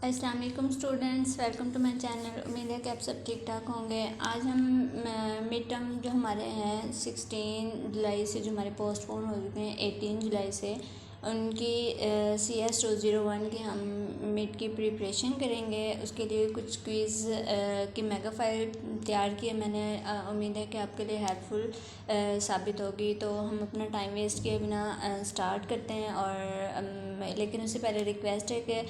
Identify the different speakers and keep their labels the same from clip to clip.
Speaker 1: अस्सलाम वालेकुम students, welcome to my channel. उम्मीद है कि आप सब ठीक ठाक होंगे। आज हम मिड टर्म जो हमारे हैं 16 जुलाई से जो हमारे पोस्टपोन हो चुके हैं 18 जुलाई से, उनकी CS 201 की हम मिड की प्रिपरेशन करेंगे। उसके लिए कुछ क्विज़ की मेगा फाइल तैयार की है मैंने। उम्मीद है कि आपके लिए हेल्पफुल साबित होगी। तो हम अपना टाइम वेस्ट किए बिना स्टार्ट करते हैं। और लेकिन उससे पहले रिक्वेस्ट है कि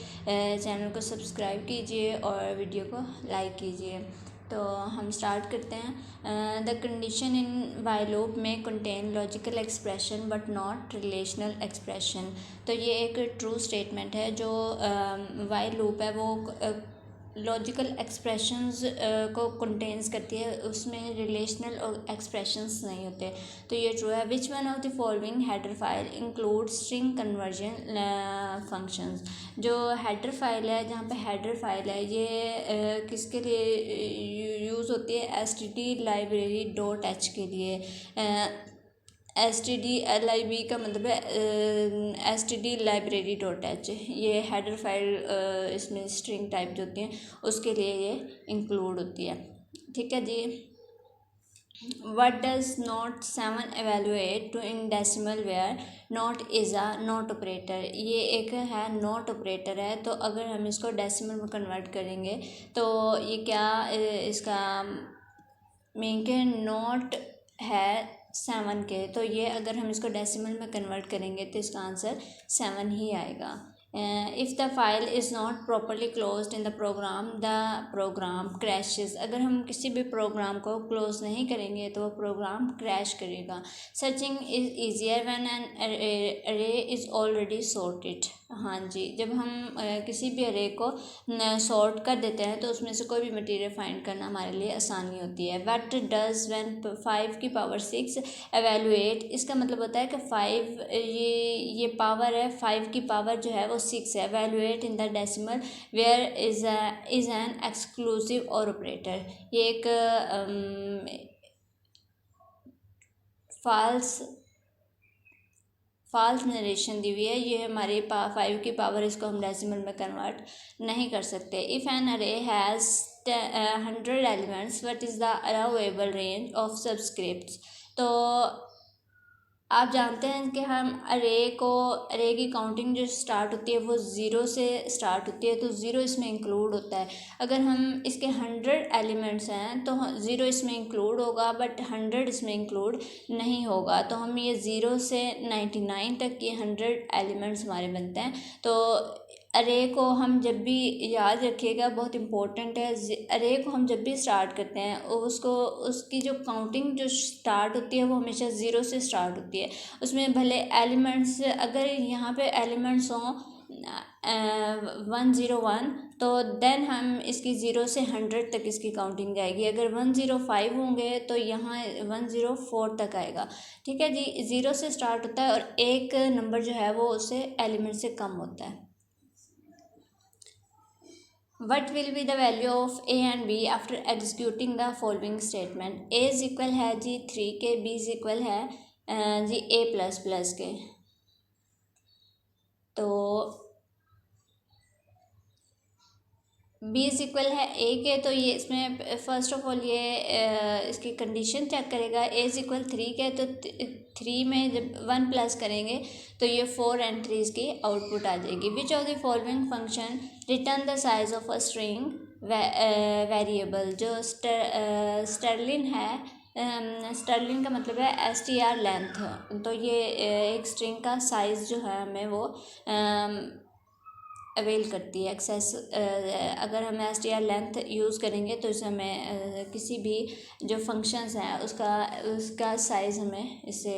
Speaker 1: चैनल को सब्सक्राइब कीजिए और वीडियो को लाइक कीजिए। तो हम स्टार्ट करते हैं। The condition in while loop में contain logical expression but not relational expression. तो ये एक ट्रू स्टेटमेंट है। जो वाइल लूप है वो लॉजिकल एक्सप्रेशंस को कंटेन्स करती है, उसमें रिलेशनल और एक्सप्रेशंस नहीं होते। तो ये ट्रू है। विच one of the following header file include string conversion functions. जो हेडर फाइल है, जहाँ पे हेडर फाइल है, ये किसके लिए यूज़ होती है? std_library.h के लिए। std_lib का मतलब है std_library.h। ये हेडर फाइल इसमें स्ट्रिंग टाइप जो होती हैं उसके लिए ये इंक्लूड होती है। ठीक है जी। What does not 7 evaluate to in decimal where not is a not operator। ये एक है not operator है। तो अगर हम इसको डेसिमल में कन्वर्ट करेंगे तो ये क्या इसका मीन के नॉट है 7 के। तो ये अगर हम इसको डेसिमल में कन्वर्ट करेंगे तो इसका आंसर 7 ही आएगा। If the file is not properly closed in the program crashes. अगर हम किसी भी प्रोग्राम को क्लोज नहीं करेंगे तो वो प्रोग्राम क्रैश करेगा। Searching is easier when an अरे इज़ ऑलरेडी सॉर्टेड। हाँ जी, जब हम किसी भी अरे को सॉर्ट कर देते हैं तो उसमें से कोई भी मटेरियल फाइंड करना हमारे लिए आसानी होती है। व्हाट डज व्हेन 5 की पावर 6 एवेलुएट। इसका मतलब होता है कि 5 ये पावर है, 5 की पावर जो है वो 6 है। Evaluate in the decimal where is an exclusive और ऑपरेटर। ये एक फाल्स नरेशन दी हुई है। ये हमारे 5 की पावर, इसको हम डेसिमल में कन्वर्ट नहीं कर सकते। इफ़ एन अरे has 100 elements what is the allowable range of subscripts. तो आप जानते हैं कि हम अरे की काउंटिंग जो स्टार्ट होती है वो ज़ीरो से स्टार्ट होती है। तो ज़ीरो इसमें इंक्लूड होता है। अगर हम इसके 100 एलिमेंट्स हैं तो ज़ीरो इसमें इंक्लूड होगा, बट 100 इसमें इंक्लूड नहीं होगा। तो हम ये 0 से 99 तक ये 100 एलिमेंट्स हमारे बनते हैं। तो अरे को हम जब भी याद रखिएगा, बहुत इम्पोर्टेंट है। अरे को हम जब भी स्टार्ट करते हैं उसकी जो काउंटिंग जो स्टार्ट होती है वो हमेशा 0 से स्टार्ट होती है। उसमें भले एलिमेंट्स, अगर यहाँ पे एलिमेंट्स हों 101 तो देन हम इसकी 0 से 100 तक इसकी काउंटिंग जाएगी। अगर 105 होंगे तो यहाँ 104 तक आएगा। ठीक है जी। 0 से स्टार्ट होता है और एक नंबर जो है वो उससे एलिमेंट से कम होता है। What will be the value of A and B after executing the following statement? A is equal है जी 3 के, B इज इक्वल है जी A++ के। तो B इज इक्वल है A के, तो ये इसमें फर्स्ट ऑफ ऑल ये इसकी कंडीशन चेक करेगा। A इज इक्वल 3 के, तो 3 में जब 1 प्लस करेंगे तो ये 4 एंट्रीज की आउटपुट आ जाएगी। विच of the following function return the size of a string variable. जो स्टर्लिन है, स्टर्लिन का मतलब है str लेंथ। तो ये एक स्ट्रिंग का साइज़ जो है हमें वो अवेल करती है, एक्सेस। अगर हम str लेंथ यूज़ करेंगे तो इसे हमें किसी भी जो फंक्शंस हैं उसका साइज़ हमें इससे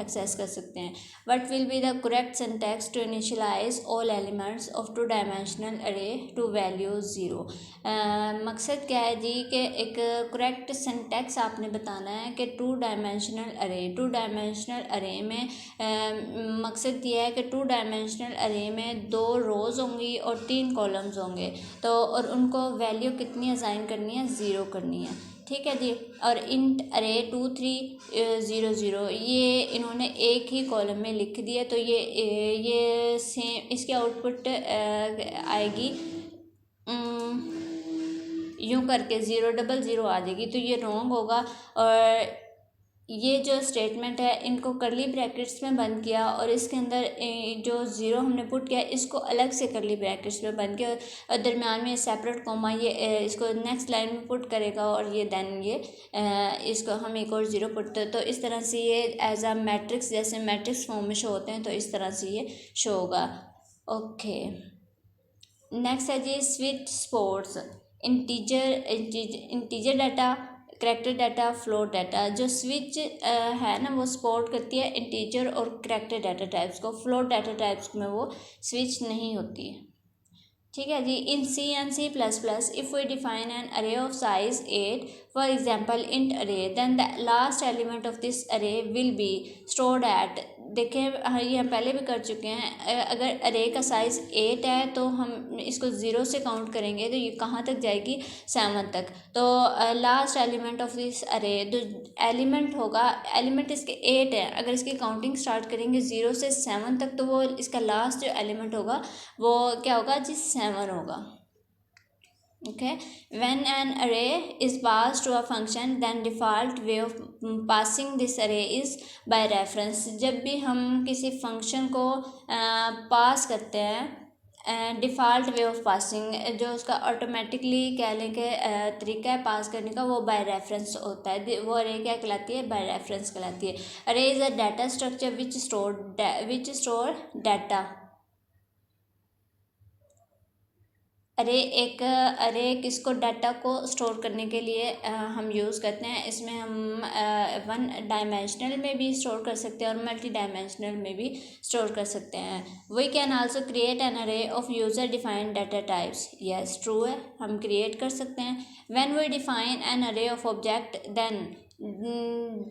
Speaker 1: एक्सेस कर सकते हैं। What will be the correct syntax to initialize all elements of 2 dimensional array to value 0। मकसद क्या है जी कि एक करेक्ट सिंटैक्स आपने बताना है कि 2 डायमेंशनल अरे में मकसद ये है कि 2 डायमेंशनल अरे में 2 रोज़ होंगी और 3 कॉलम्स होंगे। तो और उनको वैल्यू कितनी असाइन करनी है? 0 करनी है। ठीक है जी। और इंट अरे 2 3 0 0 ये इन्होंने एक ही कॉलम में लिख दिया। तो ये सेम इसकी आउटपुट आएगी यूँ करके 000 आ जाएगी, तो ये रॉन्ग होगा। और ये जो स्टेटमेंट है इनको करली ब्रैकेट्स में बंद किया और इसके अंदर जो ज़ीरो हमने पुट किया इसको अलग से करली ब्रैकेट्स में बंद किया और दरम्यान में सेपरेट कॉमा ये इसको नेक्स्ट लाइन में पुट करेगा और ये देन ये इसको हम एक और ज़ीरो पुट तो इस तरह से ये एज अ मैट्रिक्स, जैसे मैट्रिक्स फॉर्म में शो होते हैं, तो इस तरह से ये शो होगा। ओके, नेक्स्ट है जी switch supports. Integer data, character data, float data. जो स्विच है ना वो सपोर्ट करती है इंटीजर और करैक्टर डाटा टाइप्स को, फ्लोट डाटा टाइप्स में वो स्विच नहीं होती है। ठीक है जी। इन C and C++, if we define an array of size 8, for example int array, then the last element of this array will be stored at, देखें ये हम पहले भी कर चुके हैं, अगर अरे का साइज़ 8 है तो हम इसको 0 से काउंट करेंगे तो ये कहाँ तक जाएगी, 7 तक। तो लास्ट एलिमेंट ऑफ दिस अरे जो एलिमेंट होगा, एलिमेंट इसके 8 है, अगर इसकी काउंटिंग स्टार्ट करेंगे 0 से 7 तक तो वो इसका लास्ट जो एलिमेंट होगा वो क्या होगा जी, 7 होगा। Okay, when an array is passed to a function, then default way of passing this array is by reference। जब भी हम किसी फंक्शन को पास करते हैं, डिफ़ॉल्ट वे ऑफ पासिंग जो उसका ऑटोमेटिकली कह लें कि तरीका है पास करने का, वो बाय रेफरेंस होता है। वो अरे क्या कहलाती है, बाय रेफरेंस कहलाती है। अरे is a data structure which store data. अरे किसको, डाटा को स्टोर करने के लिए हम यूज़ करते हैं। इसमें हम 1 डायमेंशनल में भी स्टोर कर सकते हैं और मल्टी डायमेंशनल में भी स्टोर कर सकते हैं। We can also create an array of user defined data types. Yes true है, हम क्रिएट कर सकते हैं। When we define an array of object then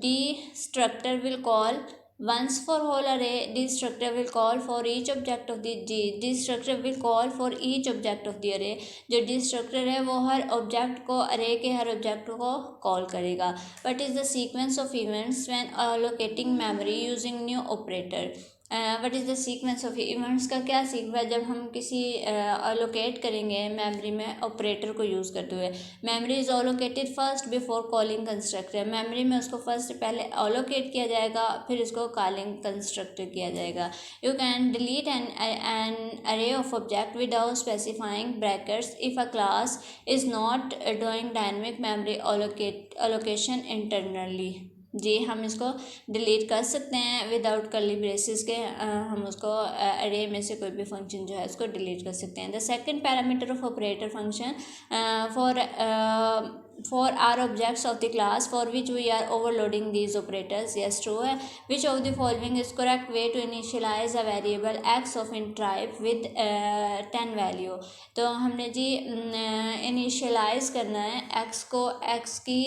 Speaker 1: destructor will call once for whole array, destructor will call for each object of the destructor will call for each object of the array। जो destructor है वो हर object को, array के हर object को call करेगा। What is the sequence of events when allocating memory using new operator? What is the sequence of events का क्या sequence, जब हम किसी अलोकेट करेंगे मेमोरी में ऑपरेटर को यूज़ करते हुए। Memory is allocated first before calling constructor. Memory में उसको फर्स्ट पहले अलोकेट किया जाएगा, फिर इसको कॉलिंग कंस्ट्रक्टर किया जाएगा। You can delete an array of object without specifying brackets if a class is not doing dynamic memory allocation internally. जी, हम इसको डिलीट कर सकते हैं विदाउट कर्ली ब्रेसेस के। हम उसको अरे में से कोई भी फंक्शन जो है उसको डिलीट कर सकते हैं। The second parameter of operator function for our objects of the class for which we are overloading these operators. Yes true है। Which of the following is correct way to initialize a variable X of int type with 10 value. तो हमने जी initialise करना है x को, x की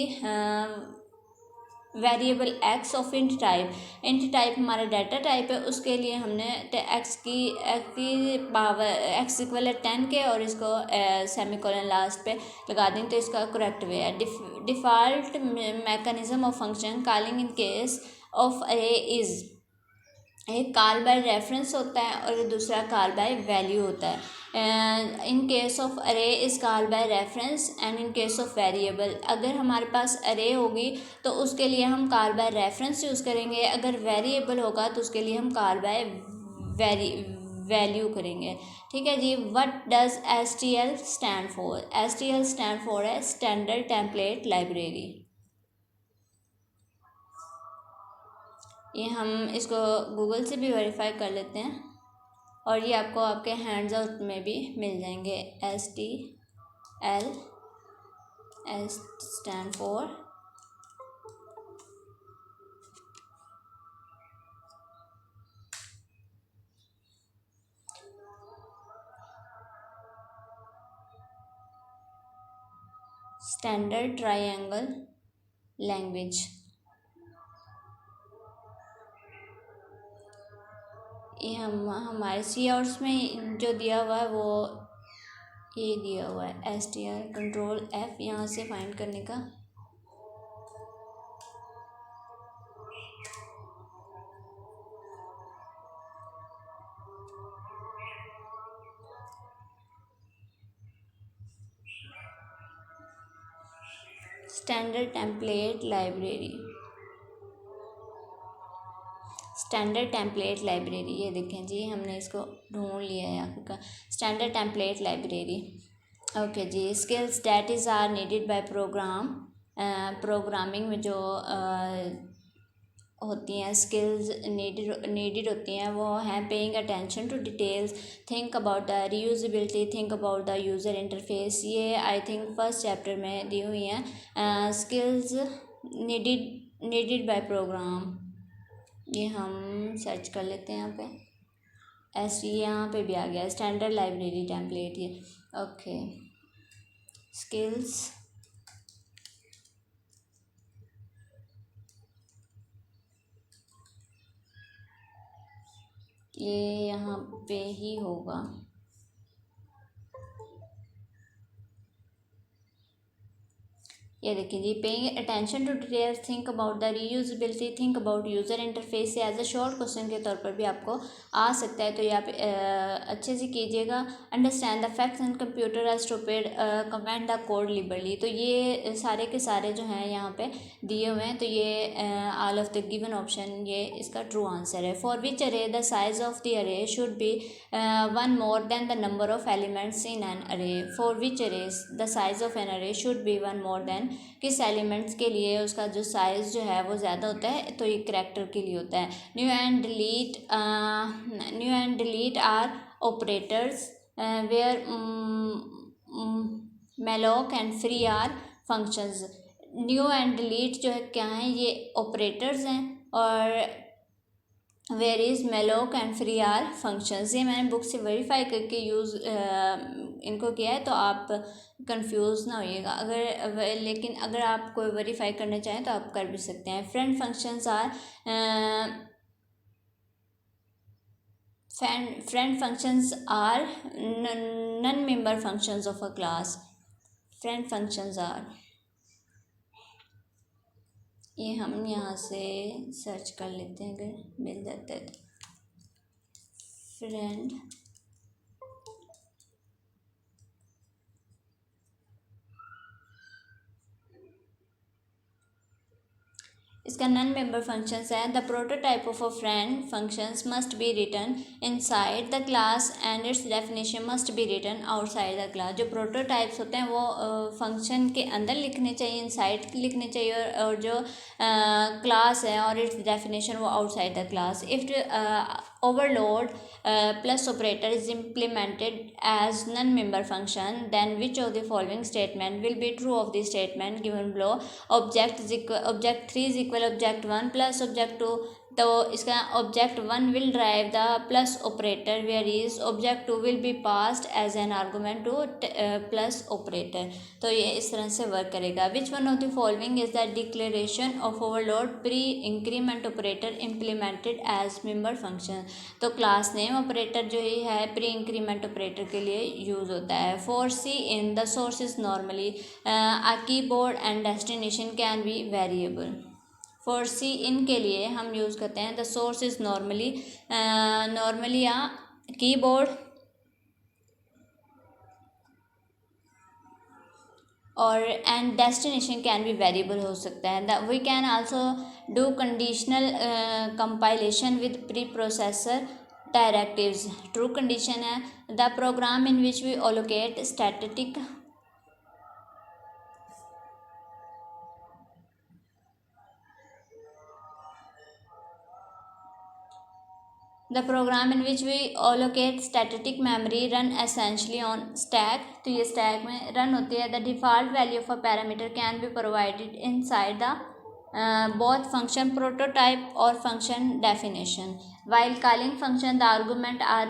Speaker 1: variable X of int type हमारा data type है, उसके लिए हमने एक्स की पावर एक्स इक्वल है 10 के और इसको सेमीकोलन लास्ट पे लगा दें तो इसका करेक्ट वे है। Default mechanism of function calling in case of अरे इज़, एक कॉल बाय रेफरेंस होता है और दूसरा कॉल बाय वैल्यू होता है। इन केस ऑफ अरे is call by reference and in case of variable, अगर हमारे पास अरे होगी तो उसके लिए हम कॉल बाय रेफरेंस यूज़ करेंगे, अगर वेरिएबल होगा तो उसके लिए हम कॉल बाय वैल्यू करेंगे। ठीक है जी। What does STL stand for? STL stand for है स्टैंडर्ड टेम्पलेट लाइब्रेरी। ये हम इसको गूगल से भी वेरीफाई कर लेते हैं और ये आपको आपके हैंड्स आउट में भी मिल जाएंगे। STL stand for standard triangle language. ये हम हमारे सी आउट्स में जो दिया हुआ है वो ये दिया हुआ है STL कंट्रोल F यहाँ से फाइंड करने का। Standard template library, standard template library, ये देखें जी हमने इसको ढूंढ लिया है आपका स्टैंडर्ड टेम्पलेट लाइब्रेरी। ओके जी, skills that is are needed by programming में जो होती हैं स्किल्स नीडेड होती हैं वो हैं paying attention to details, think about the reusability, think about the user interface. ये आई थिंक फर्स्ट चैप्टर में दी हुई हैं। स्किल्स नीडेड बाय प्रोग्राम, ये हम सर्च कर लेते हैं यहाँ पे। ऐसे यहाँ पे भी आ गया स्टैंडर्ड लाइब्रेरी टेम्पलेट ये। ओके, स्किल्स ये यहाँ पे ही होगा। ये देखिए जी, paying attention to details, think about the reusability, think about user interface. Say as a short question के तौर पर भी आपको आ सकता है, तो ये आप अच्छे से कीजिएगा। Understand the facts and computer are stupid, comment the code liberally. तो ये सारे के सारे जो हैं यहाँ पे दिए हुए हैं, तो ये all of the given option ये इसका ट्रू आंसर है। फॉर विच अरे द साइज ऑफ द अरे should be one more than the number of elements in an अरे। फॉर विच अरे द साइज ऑफ एन अरे should be one more than, किस elements के लिए उसका जो साइज़ जो है वो ज़्यादा होता है, तो ये करैक्टर के लिए होता है। New and delete are operators where malloc and free are functions. New and delete जो है क्या है, ये ऑपरेटर्स हैं, और where is malloc and free are functions. ये मैंने बुक से वेरीफाई करके यूज़ इनको किया है, तो आप कंफ्यूज ना होइएगा। लेकिन अगर आप कोई वेरीफाई करना चाहें तो आप कर भी सकते हैं। Friend functions are non member functions of a class. Friend functions are, ये हम यहाँ से सर्च कर लेते हैं अगर मिल जाता है तो। फ्रेंड इसका नन मेंबर फंक्शंस है। The prototype of a friend functions must be written inside the class and its definition must be written outside the class. जो प्रोटोटाइप्स होते हैं वो फंक्शन के अंदर लिखने चाहिए, इनसाइड लिखने चाहिए, और जो क्लास है और इट्स डेफिनेशन वो outside the class. If overload plus operator is implemented as non-member function, then which of the following statement will be true of the statement given below? object 3 is equal object 1 plus object 2, तो इसका object 1 will drive the plus operator, where is object 2 will be passed as an argument to plus operator. तो ये इस तरह से work करेगा। Which one of the following is the declaration of overload pre increment operator implemented as member function. तो class name operator जो ही है प्री इंक्रीमेंट ऑपरेटर के लिए यूज होता है। For cin the source is normally a keyboard and destination can be variable. For cin के लिए हम यूज़ करते हैं द सोर्स इज़ नॉर्मली या कीबोर्ड, और and destination can be variable हो सकता है। We can also do conditional compilation with preprocessor directives. True condition है the program in which we allocate static The program in which we allocate static memory run essentially on stack। तो ये stack में run होती है। The default value of a parameter can be provided inside the both function prototype or function definition। While calling function the argument are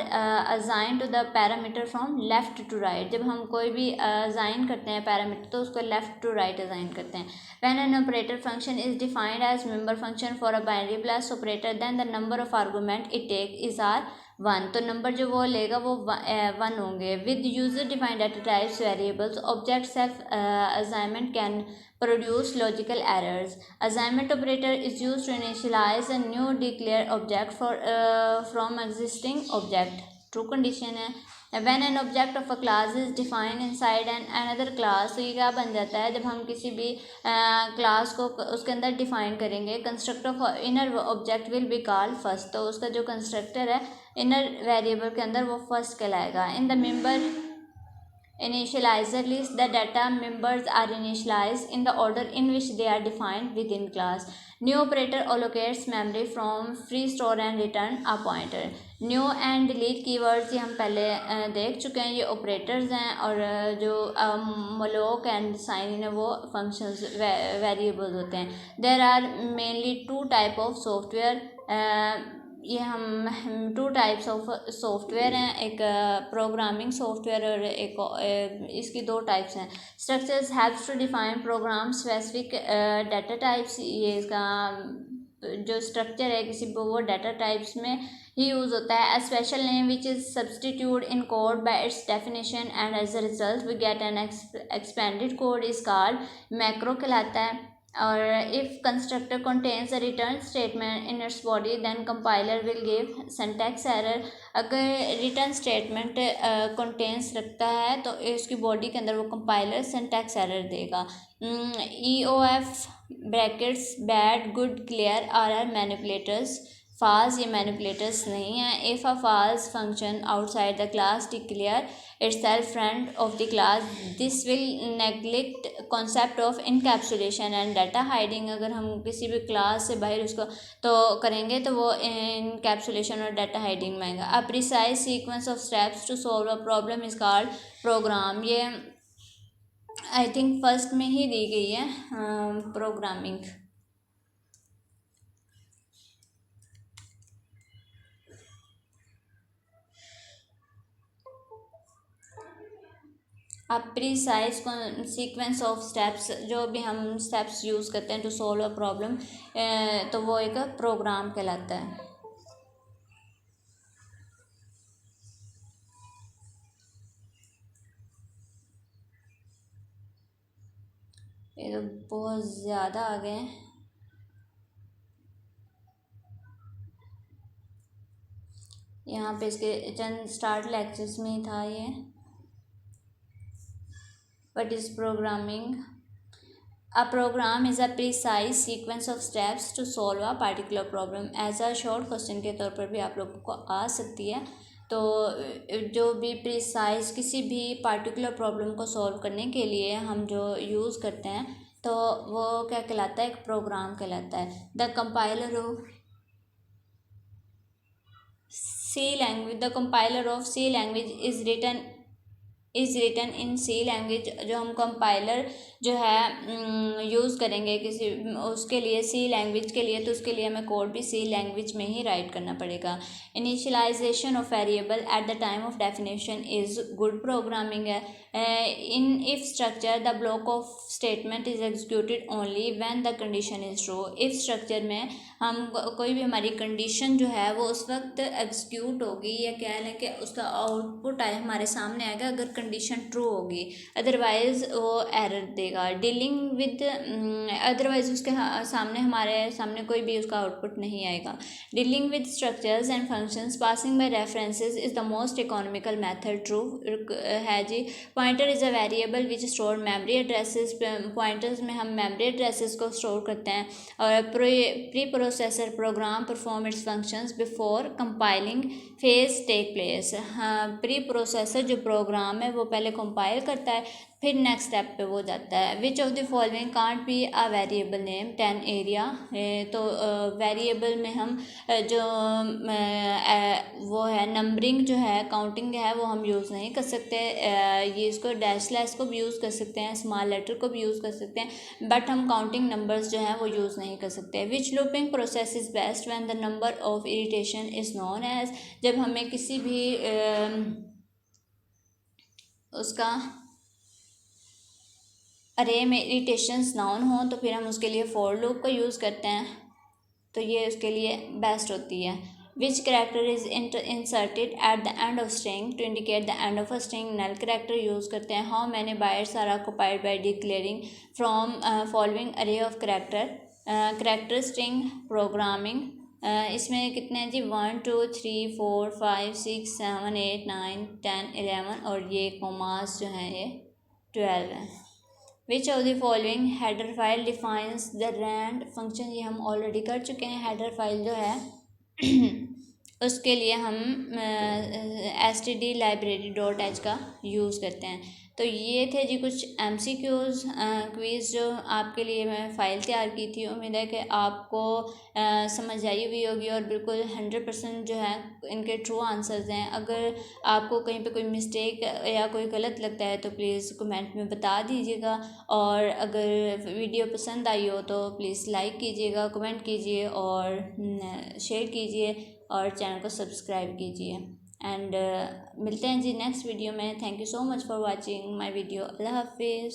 Speaker 1: assigned to the parameter from left to right। जब हम कोई भी assign करते हैं parameter तो उसको left to right assign करते हैं। When an operator function is defined as member function for a binary plus operator, then the number of argument it take is are 1। तो नंबर जो वो लेगा वो 1 होंगे। With user defined data types variables, object self assignment can produce logical errors। assignment operator is used to initialize a new declared object from existing object। true condition है when an object of a class is defined inside an another class, तो ये क्या बन जाता है, जब हम किसी भी क्लास को उसके अंदर डिफाइन करेंगे, constructor of inner object will be called first, तो उसका जो कंस्ट्रक्टर है इनर वेरिएबल के अंदर वो फर्स्ट कहलाएगा। In the member initializer list, the data members are initialized in the order in which they are defined within class. New operator allocates memory from free, store and return a pointer. New and delete keywords ये हम पहले देख चुके हैं, ये operators हैं, और जो मलोक एंड साइन है वो फंक्शंस वेरिएबल्स होते हैं। There are mainly two type of software, ये हम टू टाइप्स ऑफ सॉफ्टवेयर हैं, एक प्रोग्रामिंग सॉफ्टवेयर और एक इसकी दो टाइप्स हैं। Structures helps to define program specific data types, ये इसका जो स्ट्रक्चर है किसी वो डाटा टाइप्स में ही यूज़ होता है। A special name which is substitute in code by its definition and as a result we get an expanded code is called macro कहलाता है। और if constructor contains a return statement in its body then compiler will give syntax error। अगर return statement contains रखता है तो इसकी body के अंदर वो कंपाइलर सिंटैक्स एरर देगा। EOF brackets bad good clear are manipulators. False ये मैनिपुलेटर्स नहीं है। If a false function outside the class declare itself friend of the class, this will neglect concept of encapsulation and data hiding। अगर हम किसी भी class से बाहर उसको तो करेंगे तो वो encapsulation और data hiding में आएगा। A precise sequence of steps to solve a problem is called program। ये आई थिंक फर्स्ट में ही दी गई है programming. A precise sequence of steps, जो भी हम स्टेप्स यूज़ करते हैं टू सॉल्व अ प्रॉब्लम, तो वो एक प्रोग्राम कहलाता है। ये तो बहुत ज़्यादा आ गए हैं। यहाँ पे इसके चंद स्टार्ट लेक्चर्स में ही था ये। What is programming? A program is a precise sequence of steps to solve a particular problem। As a short question के तौर पर भी आप लोगों को आ सकती है। तो जो भी प्रिसाइज किसी भी पार्टिकुलर प्रॉब्लम को सॉल्व करने के लिए हम जो यूज़ करते हैं तो वो क्या कहलाता है, एक प्रोग्राम कहलाता है। The compiler of C language, the compiler of C language is written in C language. जो हम कंपाइलर जो है यूज़ करेंगे किसी उसके लिए सी लैंग्वेज के लिए, तो उसके लिए हमें कोड भी सी लैंग्वेज में ही राइट करना पड़ेगा। Initialization of variable at the time of definition is good programming है। In if structure the block of statement is executed only when the condition is true. If structure में हम कोई भी हमारी कंडीशन जो है वो उस वक्त एग्जीक्यूट होगी, या कह लें कि उसका आउटपुट आए हमारे सामने आएगा अगर कंडीशन ट्रू होगी, अदरवाइज़ वो एरर देगा। डीलिंग विद अदरवाइज़ उसके सामने हमारे सामने कोई भी उसका आउटपुट नहीं आएगा। Dealing with structures and functions passing by references is the most economical method. True है जी। Pointer is a variable which store memory addresses. Pointers में हम मेमोरी एड्रेसेस को स्टोर करते हैं। और preprocessor program perform its functions before compiling phase take place. हाँ, preprocessor जो प्रोग्राम है वो पहले कंपाइल करता है, फिर नेक्स्ट स्टेप पे वो जाता है। Which of the following can't be a variable name? 10 area. तो वेरिएबल में हम जो वो है नंबरिंग जो है काउंटिंग है वो हम यूज़ नहीं कर सकते। ये इसको डैशलेस को भी यूज़ कर सकते हैं, स्मॉल लेटर को भी यूज़ कर सकते हैं, बट हम काउंटिंग नंबर्स जो हैं वो यूज़ नहीं कर सकते। Which looping process is best when the number of iteration is known as. जब हमें किसी भी उसका अरे में इरिटेशंस नाउन हो तो फिर हम उसके लिए फॉर लूप का यूज़ करते हैं, तो ये उसके लिए बेस्ट होती है। Which character is inserted at the end of string to indicate the end of a string? Null character use करते हैं। How many bytes are occupied by declaring from following array of character? Character string programming इसमें कितने हैं जी 1 2 3 4 5 6 7 8 9 10 11 और ये commas जो हैं ये 12 हैं। Which of the following header file defines the rand function, ये हम ऑलरेडी कर चुके हैं। हेडर फाइल जो है उसके लिए हम stdlibrary.h का यूज़ करते हैं। तो ये थे जी कुछ MCQs क्विज़ जो आपके लिए मैं फ़ाइल तैयार की थी। उम्मीद है कि आपको समझ आई हुई होगी और बिल्कुल 100% जो है इनके ट्रू आंसर्स हैं। अगर आपको कहीं पे कोई मिस्टेक या कोई गलत लगता है तो प्लीज़ कमेंट में बता दीजिएगा, और अगर वीडियो पसंद आई हो तो प्लीज़ लाइक कीजिएगा, कमेंट कीजिए और शेयर कीजिए और चैनल को सब्सक्राइब कीजिए। एंड मिलते हैं जी नेक्स्ट वीडियो में। Thank you so much for watching my video. अल्लाह हाफिज़।